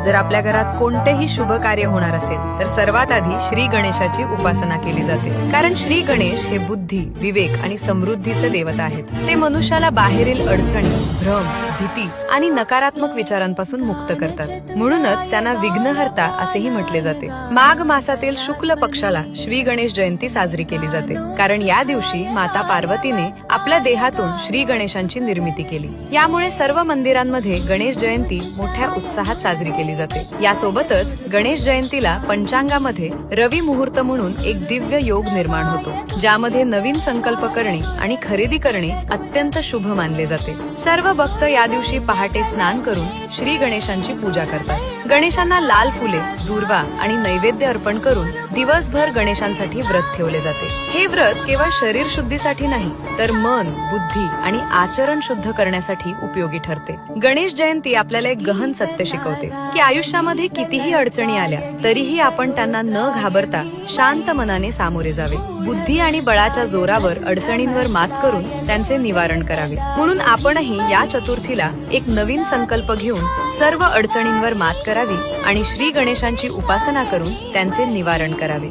जर आपल्या घरात कोणतेही शुभ कार्य होणार असेल तर सर्वात आधी श्री गणेशाची उपासना केली जाते, कारण श्री गणेश हे बुद्धी, विवेक आणि समृद्धीचे देवता आहेत. ते मनुष्याला बाहेरील अडचणी, भ्रम, भीती आणि नकारात्मक विचारांपासून मुक्त करतात. म्हणूनच त्यांना विघ्नहर्ता असेही म्हटले जाते. माघ मासातील शुक्ल पक्षाला श्री गणेश जयंती साजरी केली जाते, कारण या दिवशी माता पार्वतीने आपल्या देहातून श्री गणेशांची निर्मिती केली. यामुळे सर्व मंदिरांमध्ये गणेश जयंती मोठ्या उत्साहात साजरी केली जाते. यासोबतच गणेश जयंतीला पंचांगामध्ये रवी मुहूर्त म्हणून एक दिव्य योग निर्माण होतो, ज्यामध्ये नवीन संकल्प करणे आणि खरेदी करणे अत्यंत शुभ मानले जाते. सर्व भक्त या दिवशी पहाटे स्नान करून श्री गणेशांची पूजा करतात. गणेशांना लाल फुले, दूर्वा आणि नैवेद्य अर्पण करून दिवसभर गणेशांसाठी व्रत ठेवले जाते. हे व्रत केवळ शरीर शुद्धीसाठी नाही, तर मन, बुद्धी आणि आचरण शुद्ध करण्यासाठी उपयोगी ठरते. गणेश जयंती आपल्याला एक गहन सत्य शिकवते की आयुष्यामध्ये कितीही अडचणी आल्या तरीही आपण त्यांना न घाबरता शांत मनाने सामोरे जावे. बुद्धी आणि बळाच्या जोरावर अडचणींवर मात करून त्यांचे निवारण करावे. म्हणून आपणही या चतुर्थीला एक नवीन संकल्प घेऊन सर्व अडचणींवर मात करावी आणि श्री गणेशांची उपासना करून त्यांचे निवारण करावे.